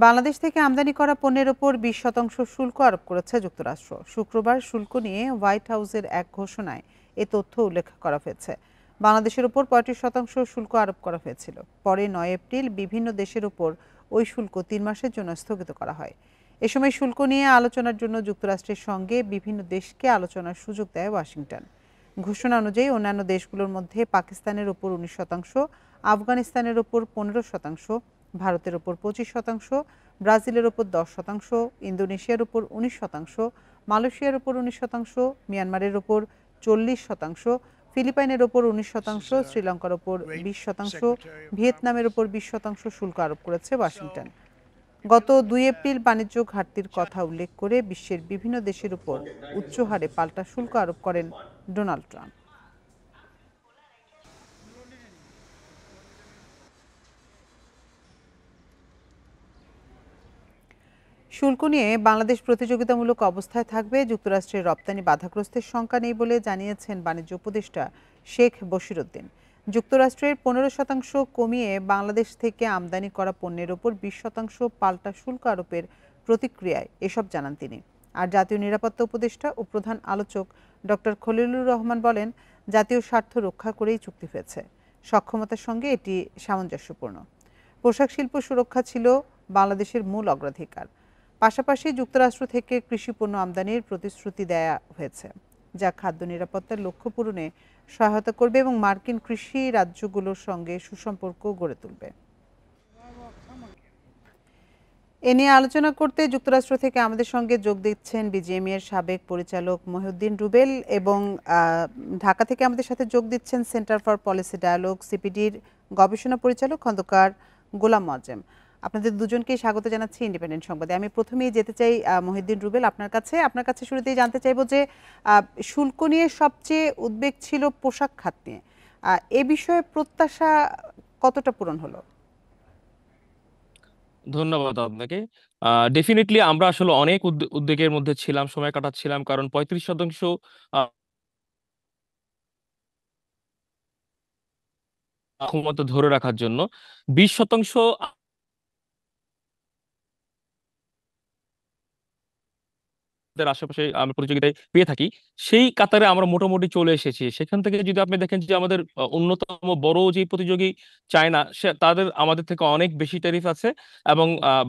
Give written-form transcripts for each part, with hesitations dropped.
বাংলাদেশ থেকে আমদানি করা পণ্যের ওপর 20% শুল্ক আরোপ করেছে যুক্তরাষ্ট্র। শুক্রবার শুল্ক নিয়ে হোয়াইট হাউসের এক ঘোষণায় এ তথ্য উল্লেখ করা হয়েছে। বাংলাদেশের ওপর 35% শুল্ক আরোপ করা হয়েছিল। পরে 9 এপ্রিল বিভিন্ন দেশের ওপর ওই শুল্ক 3 মাসের জন্য স্থগিত করা হয়। এ সময় শুল্ক নিয়ে আলোচনার জন্য যুক্তরাষ্ট্রের সঙ্গে বিভিন্ন দেশকে আলোচনার সুযোগ দেয় ওয়াশিংটন। ঘোষণা অনুযায়ী অন্যান্য দেশগুলোর মধ্যে পাকিস্তানের ওপর 19%, আফগানিস্তানের ওপর 15%, ভারতের ওপর 25%, ব্রাজিলের ওপর 10%, ইন্দোনেশিয়ার ওপর 19%, মালয়েশিয়ার ওপর 19%, মিয়ানমারের ওপর 40%, ফিলিপাইনের ওপর 19%, শ্রীলঙ্কার ওপর 20%, ভিয়েতনামের ওপর 20% শুল্ক আরোপ করেছে ওয়াশিংটন। গত 2 এপ্রিল বাণিজ্য ঘাটতির কথা উল্লেখ করে বিশ্বের বিভিন্ন দেশের উপর উচ্চ হারে পাল্টা শুল্ক আরোপ করেন ডোনাল্ড ট্রাম্প। শুল্ক নিয়ে বাংলাদেশ প্রতিযোগিতামূলক অবস্থায় থাকবে। যুক্তরাষ্ট্রের রপ্তানি বাধাগ্রস্তের শঙ্কা নেই বলে জানিয়েছেন বাণিজ্য উপদেষ্টা শেখ বশিরউদ্দিন। যুক্তরাষ্ট্রের 15% কমিয়ে বাংলাদেশ থেকে আমদানি করা পণ্যের ওপর 20% পাল্টা শুল্ক আরোপের প্রতিক্রিয়ায় এসব জানান তিনি। আর জাতীয় নিরাপত্তা উপদেষ্টা ও প্রধান আলোচক ডক্টর খলিলুর রহমান বলেন, জাতীয় স্বার্থ রক্ষা করেই চুক্তি হয়েছে। সক্ষমতার সঙ্গে এটি সামঞ্জস্যপূর্ণ। পোশাক শিল্প সুরক্ষা ছিল বাংলাদেশের মূল অগ্রাধিকার। পাশাপাশি যুক্তরাষ্ট্র থেকে কৃষিপণ্য আমদানির প্রতিশ্রুতি দেয়া হয়েছে, যা খাদ্য নিরাপত্তার লক্ষ্য পূরণে সহায়তা করবে এবং মার্কিন কৃষি রাজ্যগুলোর সঙ্গে সুসম্পর্ক গড়ে তুলবে। এ নিয়ে আলোচনা করতে যুক্তরাষ্ট্র থেকে আমাদের সঙ্গে যোগ দিচ্ছেন বিজিএমইএ এর সাবেক পরিচালক মহিউদ্দিন রুবেল এবং ঢাকা থেকে আমাদের সাথে যোগ দিচ্ছেন সেন্টার ফর পলিসি ডায়ালগ সিপিডির গবেষণা পরিচালক খন্দকার গোলাম মোয়াজ্জেম। আপনাদের দুজনকেই স্বাগত জানাচ্ছি ইন্ডিপেন্ডেন্ট সংবাদে। আমি প্রথমেই যেতে চাই মহিউদ্দিন রুবেল, আপনার কাছে শুরুতেই জানতে চাইব যে শুল্ক নিয়ে সবচেয়ে উদ্বেগ ছিল পোশাক খাত নিয়ে। এ বিষয়ে প্রত্যাশা কতটা পূরণ হলো? ধন্যবাদ আপনাকে। ডেফিনেটলি আমরা আসলে অনেক উদ্বেগের মধ্যে ছিলাম, সময় কাটাচ্ছিলাম, কারণ 35% ক্ষমতা ধরে রাখার জন্য 20% আশেপাশে আমরা প্রতিযোগিতায় পেয়ে থাকি, সেই কাতারে আমরা মোটামুটি চলে এসেছি। সেখান থেকে যদি আপনি দেখেন যে আমাদের অন্যতম বড় যে প্রতিযোগী চায়না, তাদের আমাদের থেকে অনেক বেশি ট্যারিফ আছে, এবং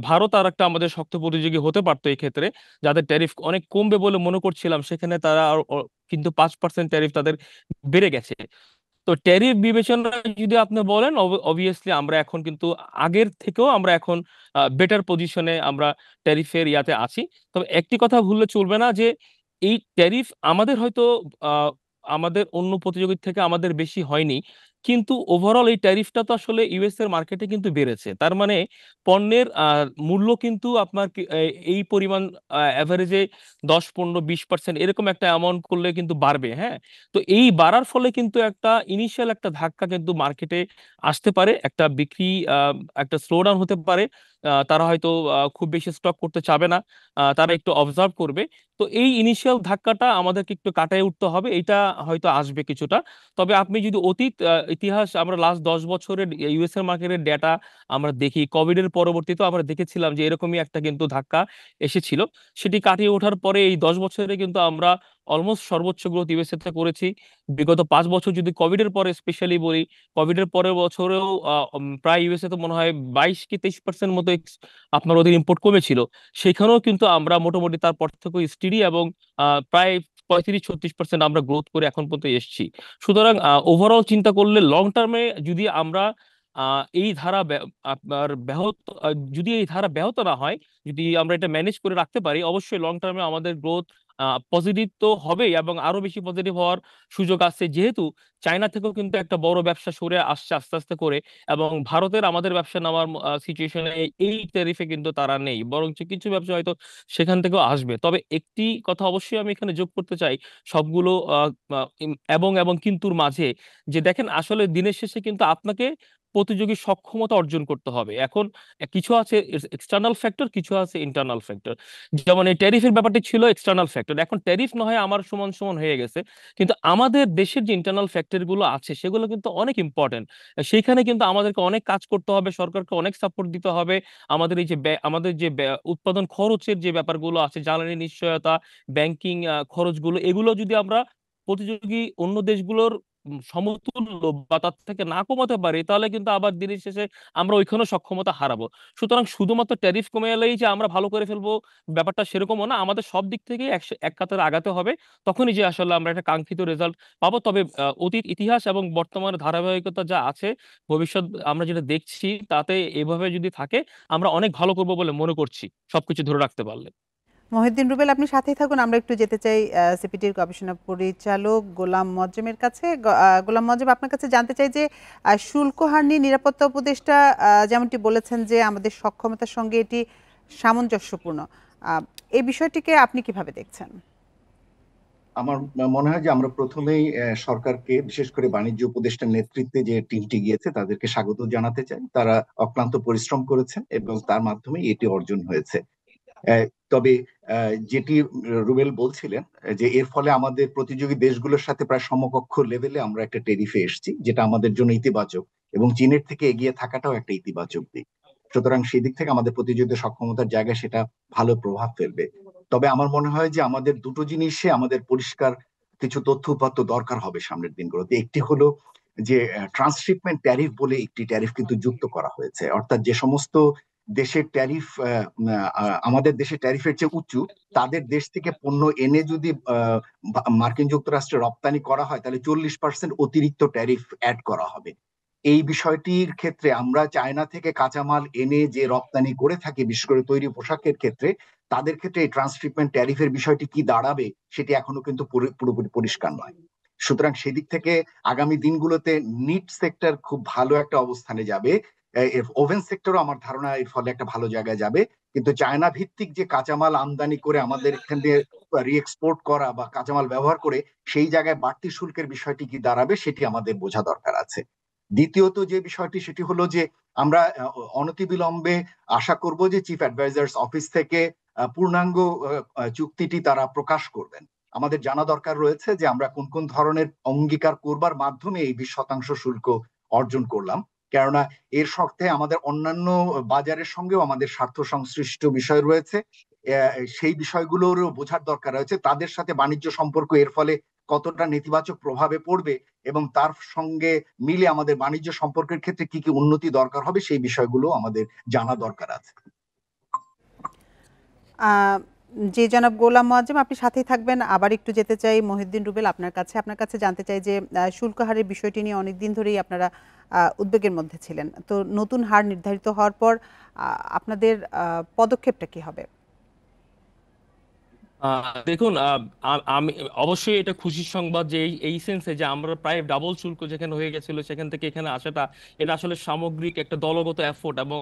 ভারত আর একটা আমাদের শক্ত প্রতিযোগী হতে পারতো এই ক্ষেত্রে, যাদের ট্যারিফ অনেক কমবে বলে মনে করছিলাম, সেখানে তারা কিন্তু 5% ট্যারিফ তাদের বেড়ে গেছে। তো ট্যারিফ বিবেচনায় যদি আপনি বলেন, অবভিয়াসলি আমরা এখন কিন্তু আগের থেকেও আমরা এখন বেটার পজিশনে আমরা ট্যারিফের ইয়াতে আছি। তবে একটি কথা ভুললে চলবে না, যে এই ট্যারিফ আমাদের হয়তো আহ, আমাদের অন্য প্রতিযোগীর থেকে আমাদের বেশি হয়নি, কিন্তু ওভারঅল এই ট্যারিফটা তো আসলে ইউএস এর মার্কেটে কিন্তু বেড়েছে। তার মানে পণ্যের মূল্য কিন্তু আপনার এই পরিমাণ অ্যাভারেজে 10, 15, 20% এরকম একটা অ্যামাউন্ট করলে কিন্তু বাড়বে। হ্যাঁ, তো এই বাড়ার ফলে কিন্তু একটা ইনিশিয়াল একটা ধাক্কা কিন্তু মার্কেটে আসতে পারে, একটা বিক্রি একটা স্লো ডাউন হতে পারে। তারা হয়তো খুব বেশি স্টক করতে চাবে না, তারা একটু অবজার্ভ করবে। তো এই ইনিশিয়াল ধাক্কাটা আমাদেরকে একটু কাটায় উঠতে হবে, এটা হয়তো আসবে কিছুটা। তবে আপনি যদি অতীত ইতিহাস, আমরা লাস্ট 10 বছরের ইউএস এর মার্কেটের ডেটা আমরা দেখি, কোভিড এর পরবর্তীতে আমরা দেখেছিলাম যে এরকমই একটা কিন্তু ধাক্কা এসেছিল। সেটি কাটিয়ে ওঠার পরে এই 10 বছরে কিন্তু আমরা অলমোস্ট সর্বোচ্চ গ্রোথ ইউএসএ তে করেছি। বিগত 5 বছর যদি কোভিড এর পরে স্পেশালি বলি, কোভিড এর পরের বছরেও প্রায় ইউএসএ তে মনে হয় 22 কি 23% মতো আপনার ওদের ইম্পোর্ট কমেছিল। সেখানেও কিন্তু আমরা মোটামুটি তার পর থেকে স্টিডি এবং প্রায় 35-36% আমরা গ্রোথ করে এখন পর্যন্ত এসেছি। সুতরাং ওভারঅল চিন্তা করলে লং টার্মে যদি আমরা এই ধারা আপনার ব্যাহত যদি এই ধারা ব্যাহত না হয়, যদি আমরা এটা ম্যানেজ করে রাখতে পারি, অবশ্যই লং টার্মে আমাদের গ্রোথ পজিটিভ তো হবেই, এবং আরো বেশি পজিটিভ হওয়ার সুযোগ আছে, যেহেতু চায়না থেকেও কিন্তু একটা বড় ব্যবসা সরে আসছে আস্তে আস্তে করে, এবং ভারতের আমাদের ব্যবসা নেওয়ার সিচুয়েশনে এই ট্যারিফে কিন্তু তারা নেই, বরং কিছু ব্যবসা হয়তো সেখান থেকেও আসবে। তবে একটি কথা অবশ্যই আমি এখানে যোগ করতে চাই, সবগুলো এবং এবং কিন্তুর মাঝে, যে দেখেন আসলে দিনের শেষে কিন্তু আপনাকে প্রতিযোগী সক্ষমতা অর্জন করতে হবে। এখন কিছু আছে এক্সটার্নাল ফ্যাক্টর, কিছু আছে ইন্টারনাল ফ্যাক্টর। যেমন এই ট্যারিফের ব্যাপারটি ছিল এক্সটার্নাল ফ্যাক্টর, এখন ট্যারিফ না হয় আমার সমান সমান হয়ে গেছে, কিন্তু আমাদের দেশের যে ইন্টারনাল ফ্যাক্টর গুলো আছে সেগুলো কিন্তু অনেক ইম্পর্টেন্ট। সেইখানে কিন্তু আমাদেরকে অনেক কাজ করতে হবে, সরকারকে অনেক সাপোর্ট দিতে হবে। আমাদের এই যে আমাদের যে উৎপাদন খরচের যে ব্যাপারগুলো আছে, জ্বালানি নিশ্চয়তা, ব্যাংকিং খরচগুলো, এগুলো যদি আমরা প্রতিযোগী অন্য দেশগুলোর সমতুল্য বা তার থেকে না কমাতে পারি, তাহলে কিন্তু আবার দিনের শেষে আমরা ওইখানেও সক্ষমতা হারাবো। সুতরাং শুধুমাত্র ট্যারিফ কমে এলেই যে আমরা ভালো করে ফেলবো, ব্যাপারটা সেরকমও না। আমাদের সব দিক থেকে এক কাতারে আগাতে হবে, তখনই যে আসলে আমরা একটা কাঙ্ক্ষিত রেজাল্ট পাবো। তবে অতীত ইতিহাস এবং বর্তমানে ধারাবাহিকতা যা আছে, ভবিষ্যৎ আমরা যেটা দেখছি তাতে এভাবে যদি থাকে আমরা অনেক ভালো করবো বলে মনে করছি, সবকিছু ধরে রাখতে পারলে। মহিউদ্দিন রুবেল, আপনি সাথেই থাকুন। আমরা একটু যেতে চাই সিপিটির গবেষণা পরিচালক গোলাম মজ্জেমের কাছে। গোলাম মজ্জেম, আপনার কাছে জানতে চাই যে শুল্ক হার নিয়ে নিরাপত্তা উপদেষ্টা যেমনটি বলেছেন যে আমাদের সক্ষমতার সঙ্গে এটি সামঞ্জস্যপূর্ণ, এই বিষয়টিকে আপনি কিভাবে দেখছেন? আমার মনে হয় যে আমরা প্রথমেই সরকারকে, বিশেষ করে বাণিজ্য উপদেষ্টার নেতৃত্বে যে টিমটি গিয়েছে তাদেরকে স্বাগত জানাতে চাই। তারা অক্লান্ত পরিশ্রম করেছেন এবং তার মাধ্যমে এটি অর্জন হয়েছে। তবে যেটি রুবেল বলছিলেন যে এর ফলে আমাদের প্রতিযোগী দেশগুলোর সাথে প্রায় সমকক্ষ লেভেলে আমরা একটা টেরিফে এসেছি, যেটা আমাদের জন্য ইতিবাচক, এবং চীনের থেকে এগিয়ে থাকাটাও একটা ইতিবাচক দিক। সুতরাং সেই দিক থেকে আমাদের প্রতিযোগিতা সক্ষমতার জায়গায় সেটা ভালো প্রভাব ফেলবে। তবে আমার মনে হয় যে আমাদের দুটো জিনিসে আমাদের পরিষ্কার কিছু তথ্য উপাত্ত দরকার হবে সামনের দিনগুলোতে। একটি হলো যে ট্রান্সশিপমেন্ট ট্যারিফ বলে একটি ট্যারিফ কিন্তু যুক্ত করা হয়েছে, অর্থাৎ যে সমস্ত দেশের ট্যারিফ আমাদের দেশের ট্যারিফের চেয়ে উঁচু, তাদের দেশ থেকে পণ্য এনে যদি মার্কিন যুক্তরাষ্ট্রে রপ্তানি করা হয়, তাহলে 40% অতিরিক্ত ট্যারিফ অ্যাড করা হবে। এই বিষয়টির ক্ষেত্রে আমরা চায়না থেকে কাঁচামাল এনে যে রপ্তানি করে থাকি, বিশেষ করে তৈরি পোশাকের ক্ষেত্রে, তাদের ক্ষেত্রে এই ট্রান্সশিপমেন্ট ট্যারিফের বিষয়টি কি দাঁড়াবে সেটি এখনো কিন্তু পুরোপুরি পরিষ্কার নয়। সুতরাং সেদিক থেকে আগামী দিনগুলোতে নিট সেক্টর খুব ভালো একটা অবস্থানে যাবে। ওভেন সেক্টরও আমার ধারণা এর ফলে একটা ভালো জায়গায় যাবে। কিন্তু চায়না ভিত্তিক যে কাঁচামাল আমদানি করে আমাদের এখানে রিএক্সপোর্ট করা বা কাঁচামাল ব্যবহার করে সেই জায়গায় বাড়তি শুল্কের বিষয়টি কি দাঁড়াবে সেটি আমাদের বোঝা দরকার আছে। দ্বিতীয়ত যে বিষয়টি, সেটি হলো যে আমরা অনতিবিলম্বে আশা করব যে চিফ অ্যাডভাইজার্স অফিস থেকে পূর্ণাঙ্গ চুক্তিটি তারা প্রকাশ করবেন। আমাদের জানা দরকার রয়েছে যে আমরা কোন কোন ধরনের অঙ্গীকার করবার মাধ্যমে এই 20% শুল্ক অর্জন করলাম, কেননা এর সাথে আমাদের অন্যান্য বাজারের সঙ্গেও আমাদের স্বার্থ সংশ্লিষ্ট বিষয় রয়েছে। সেই বিষয়গুলোরও বোঝার দরকার রয়েছে, তাদের সাথে বাণিজ্য সম্পর্ক এর ফলে কতটা নেতিবাচক প্রভাবে পড়বে এবং তার সঙ্গে মিলে আমাদের বাণিজ্য সম্পর্কের ক্ষেত্রে কি কি উন্নতি দরকার হবে সেই বিষয়গুলো আমাদের জানা দরকার আছে। যে জনাব গোলাম মোয়াজ্জেম, আপনি সাথেই থাকবেন। আবার একটু যেতে চাই মহিউদ্দিন রুবেল আপনার কাছে জানতে চাই যে শুল্ক হারের বিষয়টি নিয়ে অনেকদিন ধরেই আপনারা উদ্বেগের মধ্যে ছিলেন। তো নতুন হার নির্ধারিত হওয়ার পর আপনাদের পদক্ষেপটা কি হবে? দেখুন, আমি অবশ্যই এটা খুশির সংবাদ যে এই সেন্সে যে আমরা প্রায় ডাবল শুল্ক যেখানে হয়ে গেছিল সেখান থেকে এখানে আসাটা, এটা আসলে সামগ্রিক একটা দলগত এফোর্ট, এবং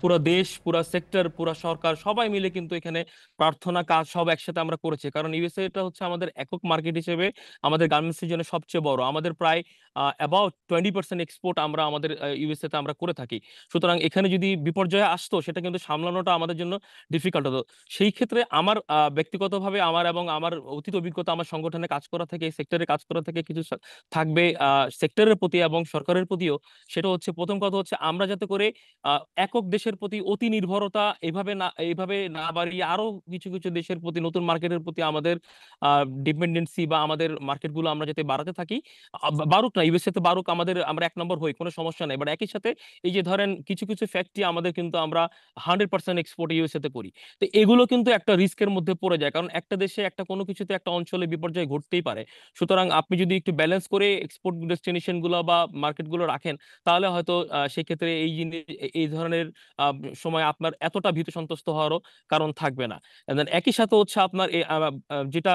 পুরো দেশ, পুরো সেক্টর, পুরো সরকার সবাই মিলে কিন্তু এখানে প্রার্থনা কাজ সব একসাথে আমরা করেছি। কারণ ইউএসএ এটা হচ্ছে আমাদের একক মার্কেট হিসেবে আমাদের গার্মেন্টসের জন্য সবচেয়ে বড়। আমাদের প্রায় অ্যাবাউট 20% এক্সপোর্ট আমরা আমাদের ইউএসএ তে আমরা করে থাকি। সুতরাং এখানে যদি বিপর্যয় আসতো সেটা কিন্তু সামলানোটা আমাদের জন্য ডিফিকাল্ট হতো। সেই ক্ষেত্রে আমার ব্যক্তিগতভাবে আমার এবং আমার অতীত অভিজ্ঞতা, আমার সংগঠনে কাজ করা থেকে, সেক্টরে কাজ করা থেকে কিছু থাকবে সেক্টরের প্রতি এবং সরকারের প্রতিও। সেটা হচ্ছে, প্রথম কথা হচ্ছে আমরা যাতে করে একক দেশের প্রতি অতি নির্ভরতা এইভাবে না বাড়িয়ে আরো কিছু কিছু দেশের প্রতি, নতুন মার্কেটের প্রতি আমাদের ডিপেন্ডেন্সি বা আমাদের মার্কেটগুলো আমরা যাতে বাড়াতে থাকি। বাড়ুক না, ইউএসএ তে বাড়ুক, আমরা 1 নম্বর হই, কোনো সমস্যা নেই। বাট একই সাথে এই যে ধরেন কিছু কিছু ফ্যাক্টরি আমাদের কিন্তু আমরা 100% এক্সপোর্ট ইউএসএ তে করি। তো এগুলো কিন্তু একটা রিস্কের মধ্যে পড়ে যায়, কারণ একটা দেশে একটা কোনো কিছুতে একটা অঞ্চলে বিপর্যয় ঘটতেই পারে। সুতরাং আপনি যদি একটু ব্যালেন্স করে এক্সপোর্ট ডেস্টিনেশন গুলো বা মার্কেট গুলো রাখেন, তাহলে হয়তো সেক্ষেত্রে এই জিনিস, এই ধরনের আহ, সময় আপনার এতটা ভীত সন্ত্রস্ত হওয়ারও কারণ থাকবে না। And then একই সাথে হচ্ছে আপনার যেটা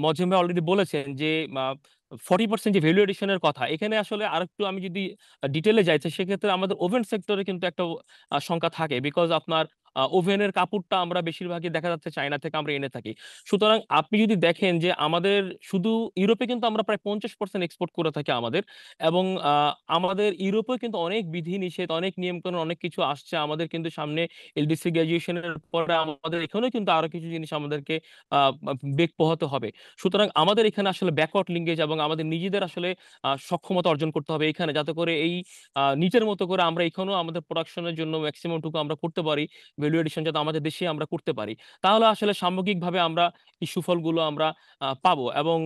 মজিম ভাই অলরেডি বলেছেন যে 40% যে ভ্যালু এডিশনের কথা, এখানে আসলে আরেকটু আমি যদি ডিটেলে যাইতে, সেক্ষেত্রে আমাদের ওভেন সেক্টরে কিন্তু একটা সংখ্যা থাকে। বিকজ আপনার ওভেনের কাপড়টা আমরা বেশিরভাগই দেখা যাচ্ছে চায়না থেকে আমরা এনে থাকি। সুতরাং আপনি যদি দেখেন যে আমাদের শুধু ইউরোপে কিন্তু আমরা প্রায় 50% এক্সপোর্ট করে থাকি আমাদের, এবং আমাদের ইউরোপে কিন্তু অনেক বিধিনিষেধ, অনেক নিয়মকানুন, অনেক কিছু আসছে আমাদের কিন্তু সামনে। এলডিসি গ্রাজুয়েশনের পরে আমাদের এখানেও কিন্তু আরো কিছু জিনিস আমাদেরকে বেগ পোহাতে হবে। সুতরাং আমাদের এখানে আসলে ব্যাকওয়ার্ড লিঙ্কেজ এবং আমাদের নিজেদের আসলে সক্ষমতা অর্জন করতে হবে এখানে, যাতে করে এই নিজের মতো করে আমরা এখানেও আমাদের প্রোডাকশনের জন্য ম্যাক্সিমাম টুকু আমরা করতে পারি, ভ্যালু এডিশন যাতে আমাদের দেশে আমরা করতে পারি। তাহলে আসলে সামগ্রিকভাবে আমরা এই সুফলগুলো আমরা পাবো। এবং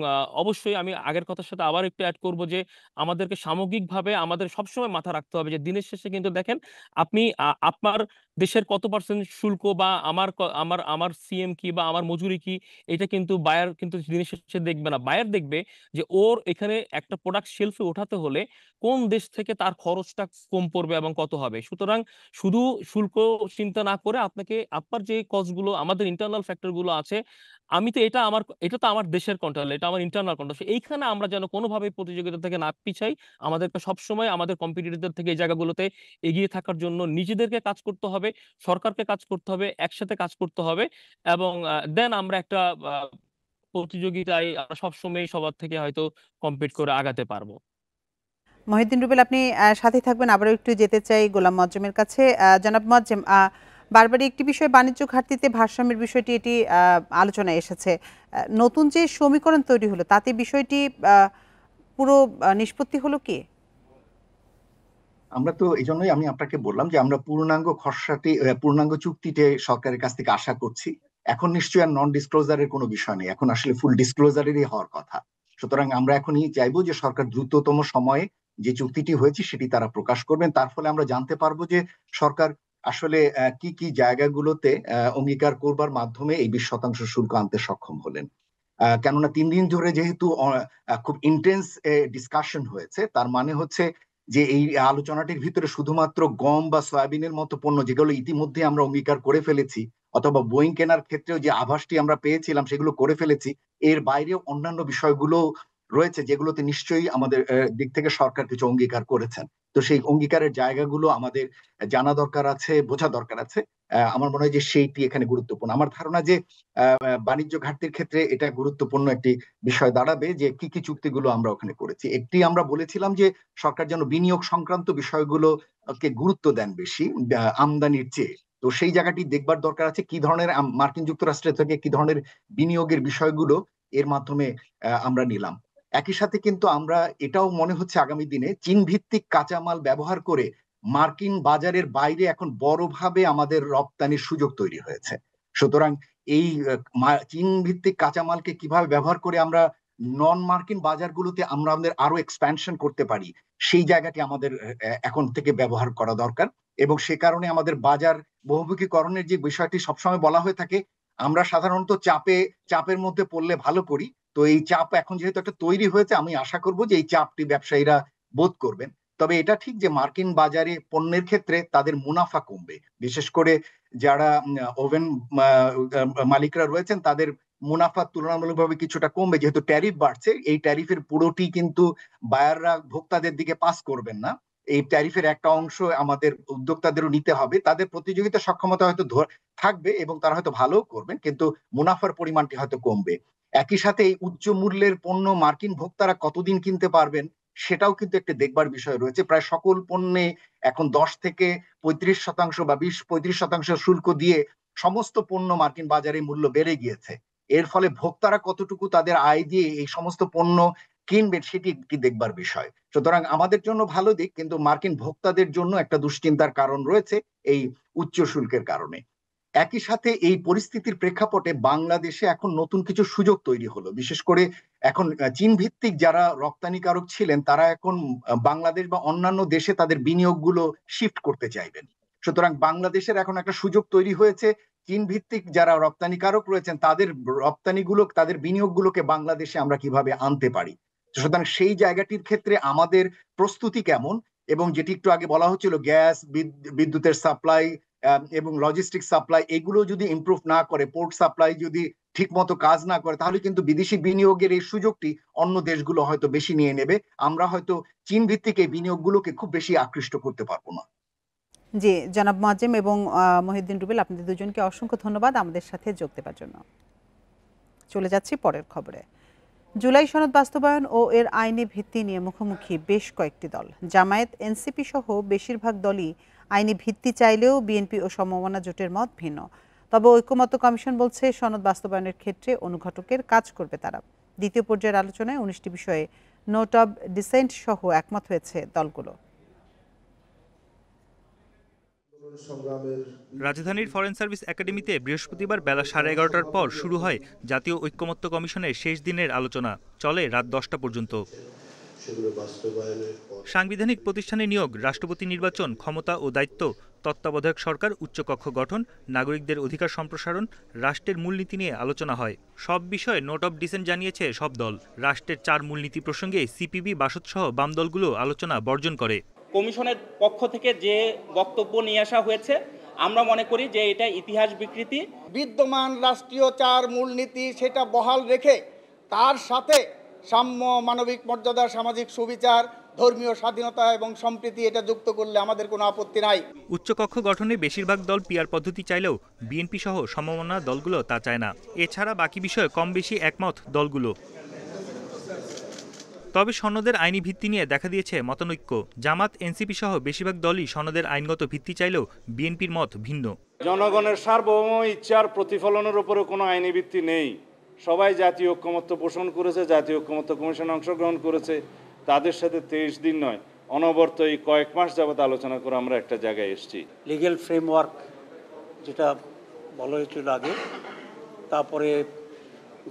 অবশ্যই আমি আগের কথার সাথে আবার একটু অ্যাড করব যে আমাদেরকে সামগ্রিকভাবে আমাদের সবসময় মাথা রাখতে হবে যে দিনের শেষে কিন্তু দেখেন আপনি আপনার দেশের কত পার্সেন্ট শুল্ক বা আমার আমার আমার সিএম কি বা আমার মজুরি কি, এটা কিন্তু বায়ার কিন্তু দিনের শেষে দেখবে না। বায়ার দেখবে যে ওর এখানে একটা প্রোডাক্ট শেলফে ওঠাতে হলে কোন দেশ থেকে তার খরচটা কম পড়বে এবং কত হবে। সুতরাং শুধু শুল্ক চিন্তা না করে আপনাকে আপনার যে কস্ট গুলো, আমাদের ইন্টারনাল ফ্যাক্টর গুলো আছে, আমি তো এটা তো আমার দেশের কন্ট্রোল, এটা আমার ইন্টারনাল কন্ট্রোল। এইখানে আমরা যেন কোনোভাবে প্রতিযোগিতা থেকে না পিছাই। আমাদেরকে সবসময় আমাদের কম্পিটিটরদের থেকে এই জায়গাগুলোতে এগিয়ে থাকার জন্য নিজেদেরকে কাজ করতে হবে, সরকারকে কাজ করতে হবে, একসাথে কাজ করতে হবে। এবং দেন আমরা একটা প্রতিযোগিতায় আমরা সবসময় সবার থেকে হয়তো কম্পিট করে আগাতে পারবো। মহিউদ্দিন রুবেল, আপনি সাথে থাকবেন। আবারও একটু যেতে চাই গোলাম মোয়াজ্জেমের কাছে। জনাব মোয়াজ্জেম, বারবারই একটি বিষয়, বাণিজ্য ঘাটতিতে ভারসাম্যের বিষয়টি এটি আলোচনায় এসেছে। নতুন যে সমীকরণ তৈরি হলো তাতে বিষয়টি পুরো নিষ্পত্তি হলো কি? আমরা তো এই জন্যই আমি আপনাকে বললাম যে আমরা পূর্ণাঙ্গ চুক্তিতে সরকারের কাছ থেকে আশা করছি। এখন নিশ্চয়ই আর নন ডিসক্লোজারের কোনো বিষয় নেই, এখন আসলে ফুল ডিসক্লোজারেরই হওয়ার কথা। সুতরাং আমরা এখনই চাইবো যে সরকার দ্রুততম সময়ে যে চুক্তিটি হয়েছে সেটি তারা প্রকাশ করবেন। তার ফলে আমরা জানতে পারবো যে সরকার আসলে কি কি জায়গাগুলোতে অঙ্গীকার করবার মাধ্যমে এই 20% শুল্ক আনতে সক্ষম হলেন। কেননা 3 দিন ধরে যেহেতু খুব ইন্টেন্স ডিসকাশন হয়েছে, তার মানে হচ্ছে যে এই আলোচনাটির ভিতরে শুধুমাত্র গম বা সয়াবিনের মতো পণ্য যেগুলো ইতিমধ্যে আমরা অঙ্গীকার করে ফেলেছি, অথবা বোয়িং কেনার ক্ষেত্রেও যে আভাসটি আমরা পেয়েছিলাম সেগুলো করে ফেলেছি, এর বাইরেও অন্যান্য বিষয়গুলো রয়েছে যেগুলোতে নিশ্চয়ই আমাদের দিক থেকে সরকার কিছু অঙ্গীকার করেছেন। তো সেই অঙ্গীকারের জায়গাগুলো আমাদের জানা দরকার আছে, বোঝা দরকার আছে। আমার মনে হয় যে সেইটি এখানে গুরুত্বপূর্ণ। আমার ধারণা যে বাণিজ্য ঘাটতির ক্ষেত্রে এটা গুরুত্বপূর্ণ একটি বিষয় দাঁড়াবে যে কি কি চুক্তিগুলো আমরা ওখানে করেছি। একটি আমরা বলেছিলাম যে সরকার যেন বিনিয়োগ সংক্রান্ত বিষয়গুলোকে গুরুত্ব দেন বেশি আমদানির চেয়ে। তো সেই জায়গাটি দেখবার দরকার আছে কি ধরনের মার্কিন যুক্তরাষ্ট্র থেকে কি ধরনের বিনিয়োগের বিষয়গুলো এর মাধ্যমে আমরা নিলাম। একই সাথে কিন্তু আমরা এটাও মনে হচ্ছে আগামী দিনে চীন ভিত্তিক কাঁচামাল ব্যবহার করে মার্কিন বাজারের বাইরে এখন বড়ভাবে আমাদের রপ্তানির সুযোগ তৈরি হয়েছে। সুতরাং এই চীন ভিত্তিক কাঁচামালকে কিভাবে ব্যবহার করে আমরা নন মার্কিন বাজারগুলোতে আমরা আমাদের আরো এক্সপ্যানশন করতে পারি, সেই জায়গাটি আমাদের এখন থেকে ব্যবহার করা দরকার। এবং সে কারণে আমাদের বাজার বহুমুখীকরণের যে বিষয়টি সবসময় বলা হয়ে থাকে, আমরা সাধারণত চাপের মধ্যে পড়লে ভালো করি। তো এই চাপ এখন যেহেতু একটা তৈরি হয়েছে, আমি আশা করব যে এই চাপটি ব্যবসায়ীরা বোধ করবেন। তবে এটা ঠিক যে মার্কিন বাজারে পণ্যের ক্ষেত্রে তাদের মুনাফা কমবে, বিশেষ করে যারা ওভেন মালিকরা রয়েছেন তাদের মুনাফা তুলনামূলকভাবে কিছুটা কমবে, যেহেতু ট্যারিফ বাড়ছে। এই ট্যারিফের পুরোটি কিন্তু বায়াররা ভোক্তাদের দিকে পাস করবেন না, এই ট্যারিফের একটা অংশ আমাদের উদ্যোক্তাদেরও নিতে হবে। তাদের প্রতিযোগিতা সক্ষমতা হয়তো থাকবে এবং তারা হয়তো ভালোও করবেন, কিন্তু মুনাফার পরিমাণটি হয়তো কমবে। একই সাথে এই উচ্চ মূল্যের পণ্য মার্কিন ভোক্তারা কতদিন কিনতে পারবেন সেটাও কিন্তু একটা দেখবার বিষয় রয়েছে। প্রায় সকল পণ্যে এখন 10 থেকে 35% বা 20-35% শুল্ক দিয়ে সমস্ত পণ্য মার্কিন বাজারে মূল্য বেড়ে গিয়েছে। এর ফলে ভোক্তারা কতটুকু তাদের আয় দিয়ে এই সমস্ত পণ্য কিনবেন সেটি একটি দেখবার বিষয়। সুতরাং আমাদের জন্য ভালো দিক, কিন্তু মার্কিন ভোক্তাদের জন্য একটা দুশ্চিন্তার কারণ রয়েছে এই উচ্চ শুল্কের কারণে। একই সাথে এই পরিস্থিতির প্রেক্ষাপটে বাংলাদেশে এখন নতুন কিছু সুযোগ তৈরি হলো। বিশেষ করে এখন চীন ভিত্তিক যারা রপ্তানিকারক ছিলেন তারা এখন বাংলাদেশ বা অন্যান্য দেশে তাদের বিনিয়োগগুলো শিফট করতে চাইবেন। সুতরাং বাংলাদেশের এখন একটা সুযোগ তৈরি হয়েছে, চীন ভিত্তিক যারা রপ্তানিকারক রয়েছেন তাদের রপ্তানিগুলো, তাদের বিনিয়োগগুলোকে বাংলাদেশে আমরা কিভাবে আনতে পারি। সুতরাং সেই জায়গাটির ক্ষেত্রে আমাদের প্রস্তুতি কেমন, এবং যেটি একটু আগে বলা হচ্ছিল গ্যাস, বিদ্যুতের সাপ্লাই এবং লজিস্টিক সাপ্লাই, এগুলো যদি ইমপ্রুভ না করে, পোর্ট সাপ্লাই যদি ঠিক মতো কাজ না করে, তাহলে কিন্তু বিদেশি বিনিয়োগের এই সুযোগটি অন্য দেশগুলো হয়তো বেশি নিয়ে নেবে। আমরা হয়তো চীন ভিত্তিক এই বিনিয়োগগুলোকে খুব বেশি আকৃষ্ট করতে পারবো না। জি, জনাব মোয়াজ্জেম এবং মহিউদ্দিন রুবেল, আপনাদের দুজনকে অসংখ্য ধন্যবাদ আমাদের সাথে যোগ দেওয়ার জন্য। চলে যাচ্ছি পরের খবরে। জুলাই সনদ বাস্তবায়ন ও এর আইনি ভিত্তি নিয়ে মুখোমুখি বেশ কয়েকটি দল। জামায়াত, এনসিপি সহ বেশিরভাগ দলই আইনি ভিত্তি চাইলেও বিএনপি ও সমমনা জোটের মত ভিন্ন। তবে ঐকমত্য কমিশন বলছে সনদ বাস্তবায়নের ক্ষেত্রে অনুঘটকের কাজ করবে তারা। দ্বিতীয় পর্যায়ের আলোচনায় 19টি বিষয়ে নোট অব ডিসেন্ট সহ একমত হয়েছে দলগুলো। রাজধানীর ফরেন সার্ভিস একাডেমিতে বৃহস্পতিবার বেলা 11:30টার পর শুরু হয় জাতীয় ঐকমত্য কমিশনের শেষ দিনের আলোচনা। চলে রাত 10টা পর্যন্ত। সাংবিধানিক প্রতিষ্ঠানে নিয়োগ, রাষ্ট্রপতি নির্বাচন, ক্ষমতা ও দায়িত্ব, তত্ত্বাবধায়ক সরকার, উচ্চকক্ষ গঠন, নাগরিকদের অধিকার সম্প্রসারণ, রাষ্ট্রের মূলনীতি নিয়ে আলোচনা হয়। সব বিষয়ে নোট অব ডিসেন্ট জানিয়েছে সব দল। রাষ্ট্রের 4 মূলনীতি প্রসঙ্গে সিপিবি, বাসদ সহ বাম দলগুলো আলোচনা বর্জন করে। কমিশনের পক্ষ থেকে যে বক্তব্য নিয়ে আসা হয়েছে, আমরা মনে করি যে এটা ইতিহাস বিকৃতি। বিদ্যমান রাষ্ট্রীয় 4 মূলনীতি সেটা বহাল রেখে তার সাথে সাম্য, মানবিক মর্যাদা, সামাজিক সুবিচার, ধর্মীয় স্বাধীনতা এবং সম্প্রীতি এটা যুক্ত করলে আমাদের কোনো আপত্তি নাই। উচ্চকক্ষ গঠনে বেশিরভাগ দল পিআর পদ্ধতি চাইলেও বিএনপি সহ সমমনা দলগুলো তা চায় না। এছাড়া বাকি বিষয়ে কম বেশি একমত দলগুলো। তবে সনদের আইনি ভিত্তি নিয়ে দেখা দিয়েছে মতানৈক্য। জামাত, এনসিপি সহ বেশিরভাগ দলই সনদের আইনগত ভিত্তি চাইলেও বিএনপির মত ভিন্ন। জনগণের সার্বভৌম ইচ্ছার প্রতিফলনের উপরে কোনো আইনি ভিত্তি নেই। সবাই জাতীয় ঐকমত্য পোষণ করেছে, জাতীয় ঐকমত্য কমিশনে অংশগ্রহণ করেছে। তাদের সাথে 23 দিন নয়, অনবরত এই কয়েক মাস যাবত আলোচনা করে আমরা একটা জায়গায় এসেছি। লিগ্যাল ফ্রেমওয়ার্ক যেটা বলা হয়েছিল আগে, তারপরে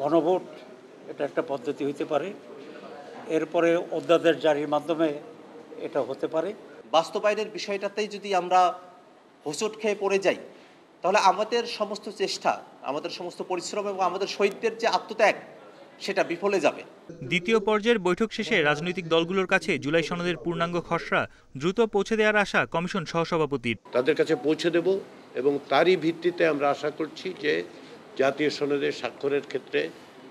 গণভোট, এটা একটা পদ্ধতি হতে পারে। এরপরে অধ্যাদেশ জারির মাধ্যমে এটা হতে পারে। বাস্তবায়নের বিষয়টাতেই যদি আমরা হোঁচট খেয়ে পড়ে যাই, তাহলে আমাদের সমস্ত চেষ্টা, আমাদের সমস্ত পরিশ্রম এবং আমাদের শহীদদের যে আত্মত্যাগ, সেটা বিফলে যাবে। দ্বিতীয় পর্যায়ের বৈঠক শেষে রাজনৈতিক দলগুলোর কাছে জুলাই সনদের পূর্ণাঙ্গ খসড়া দ্রুত পৌঁছে দেওয়ার আশা কমিশন সহসভাপতির। তাদের কাছে পৌঁছে দেব এবং তারই ভিত্তিতে আমরা আশা করছি যে জাতীয় সনদে স্বাক্ষরের ক্ষেত্রে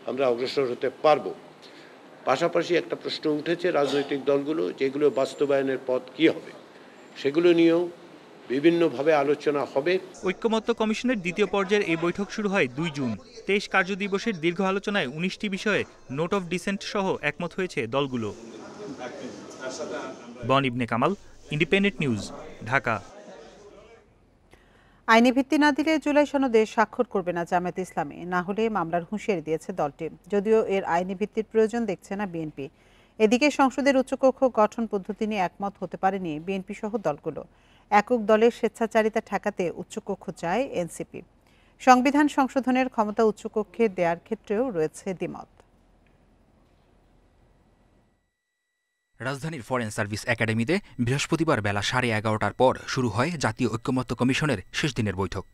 আমরা অগ্রসর হতে পারব। পাশাপাশি একটা প্রশ্ন উঠেছে রাজনৈতিক দলগুলো, যেগুলো বাস্তবায়নের পথ কি হবে, সেগুলো নিয়েও বিভিন্নভাবে আলোচনা হবে। ঐকমত্য কমিশনের দ্বিতীয় পর্যায়ের এই বৈঠক শুরু হয় 2 জুন। 23 কার্যদিবসের দীর্ঘ আলোচনায় 19টি বিষয়ে নোট অফ ডিসেন্ট সহ একমত হয়েছে দলগুলো। বন ইবনে কামাল, ইন্ডিপেন্ডেন্ট নিউজ, ঢাকা। আইনি ভিত্তি না দিলে জুলাই সনদে স্বাক্ষর করবে না জামায়াত ইসলামী, না হলে মামলার হুঁশিয়ারি দিয়েছে দলটি। যদিও এর আইনি ভিত্তির প্রয়োজন দেখছে না বিএনপি। এদিকে সংসদের উচ্চকক্ষ গঠন পদ্ধতি নিয়ে একমত হতে পারেনি বিএনপি সহ দলগুলো। একক দলের স্বেচ্ছাচারিতা ঠেকাতে উচ্চকক্ষ চায় এনসিপি। সংবিধান সংশোধনের ক্ষমতা উচ্চকক্ষে দেওয়ার ক্ষেত্রেও রয়েছে দ্বিমত। রাজধানীর ফরেন সার্ভিস একাডেমিতে বৃহস্পতিবার বেলা 11:30টার পর শুরু হয় জাতীয় ঐকমত্য কমিশনের শেষ দিনের বৈঠক।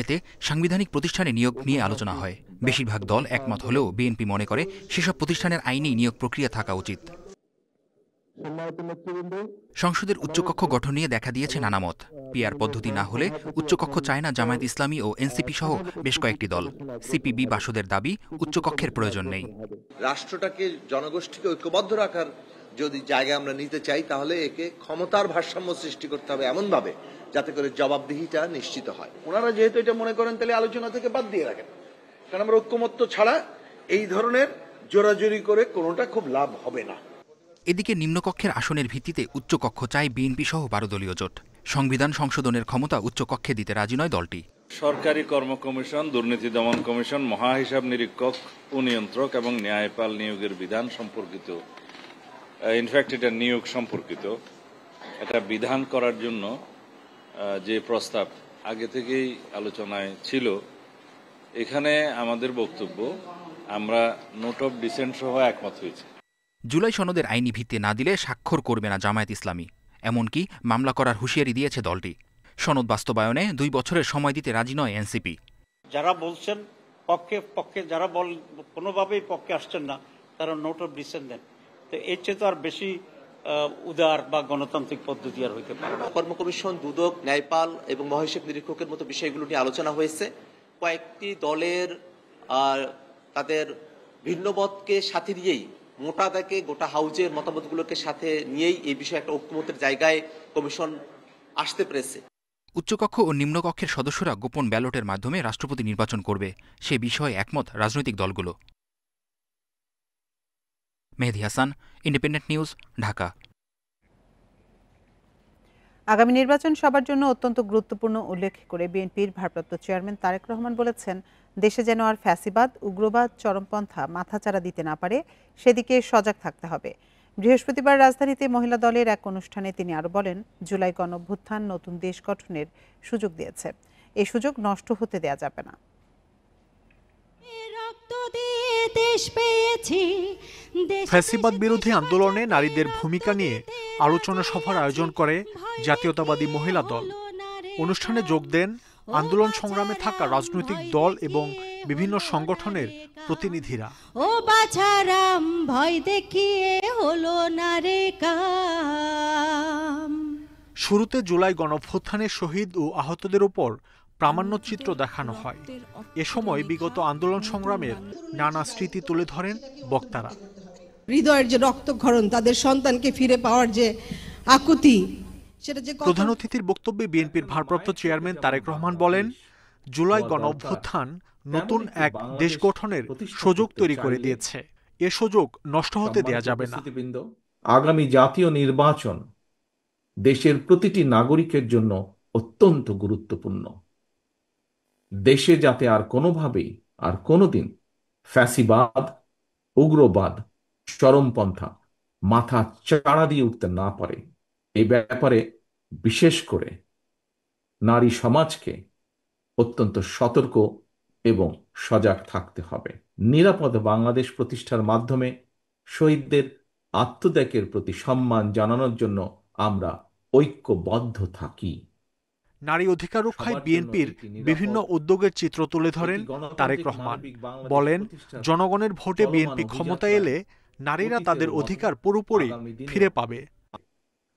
এতে সাংবিধানিক প্রতিষ্ঠানে নিয়োগ নিয়ে আলোচনা হয়। বেশিরভাগ দল একমত হলেও বিএনপি মনে করে সেসব প্রতিষ্ঠানের আইনি নিয়োগ প্রক্রিয়া থাকা উচিত। সংসদের উচ্চকক্ষ গঠন নিয়ে দেখা দিয়েছে নানা মত। পিআর পদ্ধতি না হলে উচ্চকক্ষ চায় না জামায়াত ইসলামী ও এনসিপি সহ বেশ কয়েকটি দল। সিপিবি, বাসদের দাবি উচ্চকক্ষের প্রয়োজন নেই। রাষ্ট্রটাকে, জনগোষ্ঠীকে ঐক্যবদ্ধ রাখার যদি জায়গা আমরা নিতে চাই, তাহলে একে ক্ষমতার ভারসাম্য সৃষ্টি করতে হবে এমনভাবে যাতে করে জবাবদিহিটা নিশ্চিত হয়। ওনারা যেহেতু এটা মনে করেন, তাহলে আলোচনা থেকে বাদ দিয়ে রাখেন, কারণ আমরা ঐক্যমত্য ছাড়া এই ধরনের জোরাজুরি করে কোনোটা খুব লাভ হবে না। এদিকে নিম্নকক্ষের আসনের ভিত্তিতে উচ্চকক্ষ চায় বিএনপি সহ 12 দলীয় জোট। সংবিধান সংশোধনের ক্ষমতা উচ্চকক্ষে দিতে রাজি নয় দলটি। সরকারি কর্ম কমিশন, দুর্নীতি দমন কমিশন, মহাহিসাব নিরীক্ষক ও নিয়ন্ত্রক এবং ন্যায়পাল নিয়োগের বিধান সম্পর্কিত, ইনফ্যাক্ট এটা নিয়োগ সম্পর্কিত এটা বিধান করার জন্য যে প্রস্তাব আগে থেকেই আলোচনায় ছিল, এখানে আমাদের বক্তব্য, আমরা নোট অফ ডিসেন্ট সহ একমত হয়েছে। জুলাই সনদের আইনি ভিত্তি না দিলে স্বাক্ষর করবে না জামায়াত ইসলামী। এমনকি মামলা করার হুঁশিয়ারি দিয়েছে দলটি। সনদ বাস্তবায়নে 2 বছরের সময় দিতে রাজি নয় এনসিপি। যারা বলছেন পক্ষে যারা কোনোভাবেই পক্ষে আসছেন না, তারা নোট অফ ডিসেন্ট দেন। তো এর চেয়ে তো আর বেশি উদার বা গণতান্ত্রিক পদ্ধতি আর হইতে পারে না। কর্ম কমিশন, দুদক, ন্যায়পাল এবং মহাহিসাব নিরীক্ষকের মতো বিষয়গুলো নিয়ে আলোচনা হয়েছে। কয়েকটি দলের তাদের ভিন্নমতকে সাথে নিয়েই মোটা দাগে গোটা হাউজের মতামতগুলোকে সাথে নিয়েই এই বিষয়ে একটা ঐক্যমতের জায়গায় কমিশন আসতে পেরেছে। উচ্চকক্ষ ও নিম্নকক্ষের সদস্যরা গোপন ব্যালটের মাধ্যমে রাষ্ট্রপতি নির্বাচন করবে, সে বিষয়ে একমত রাজনৈতিক দলগুলো। মেহেদী হাসান, ইন্ডিপেন্ডেন্ট নিউজ, ঢাকা। আগামী নির্বাচন সবার জন্য অত্যন্ত গুরুত্বপূর্ণ উল্লেখ করে বিএনপির ভারপ্রাপ্ত চেয়ারম্যান তারেক রহমান বলেছেন, দেশে যেন আর ফ্যাসিবাদ, উগ্রবাদ, চরমপন্থা মাথাচাড়া দিতে না পারে সেদিকে সজাগ থাকতে হবে। বৃহস্পতিবার রাজধানীতে মহিলা দলের এক অনুষ্ঠানে তিনি আরও বলেন, জুলাই গণঅভ্যুত্থান নতুন দেশ গঠনের সুযোগ দিয়েছে, এই সুযোগ নষ্ট হতে দেয়া যাবে না। ফ্যাসিবাদ বিরোধী আন্দোলনে নারীদের ভূমিকা নিয়ে আলোচনা সভার আয়োজন করে জাতীয়তাবাদী মহিলা দল। অনুষ্ঠানে যোগ দেন আন্দোলন সংগ্রামে থাকা রাজনৈতিক দল এবং বিভিন্ন সংগঠনের প্রতিনিধিরা। ও বাছারাম ভয় দেখিয়ে হলো না রে কাম। শুরুতে জুলাই গণঅভ্যুত্থানের শহীদ ও আহতদের উপর প্রামাণ্যচিত্র দেখানো হয়। এ সময় বিগত আন্দোলন সংগ্রামের নানা স্মৃতি তুলে ধরেন বক্তারা। হৃদয়ের যে রক্তক্ষরণ, তাদের সন্তানকে ফিরে পাওয়ার যে আকুতি, সেটা যে। প্রধান অতিথির বক্তব্যে বিএনপির ভারপ্রাপ্ত চেয়ারম্যান তারেক রহমান বলেন, জুলাই গণঅভ্যুত্থান নতুন এক দেশ গঠনের সুযোগ তৈরি করে দিয়েছে, এ সুযোগ নষ্ট হতে দেয়া যাবে না। আগামী জাতীয় নির্বাচন দেশের প্রতিটি নাগরিকের জন্য অত্যন্ত গুরুত্বপূর্ণ। দেশে যাতে আর কোনোভাবেই আর কোনোদিন ফ্যাসিবাদ, উগ্রবাদ, চরমপন্থা মাথা চাড়া দিয়ে উঠতে না পারে, এই ব্যাপারে বিশেষ করে নারী সমাজকে অত্যন্ত সতর্ক এবং সজাগ থাকতে হবে। নিরাপদ বাংলাদেশ প্রতিষ্ঠার মাধ্যমে শহীদদের আত্মত্যাগের প্রতি সম্মান জানানোর জন্য আমরা ঐক্যবদ্ধ থাকি। নারী অধিকার রক্ষায় বিএনপির বিভিন্ন উদ্যোগের চিত্র তুলে ধরেন তারেক রহমান। বলেন, জনগণের ভোটে বিএনপি ক্ষমতায় এলে নারীরা তাদের অধিকার পুরোপুরি ফিরে পাবে।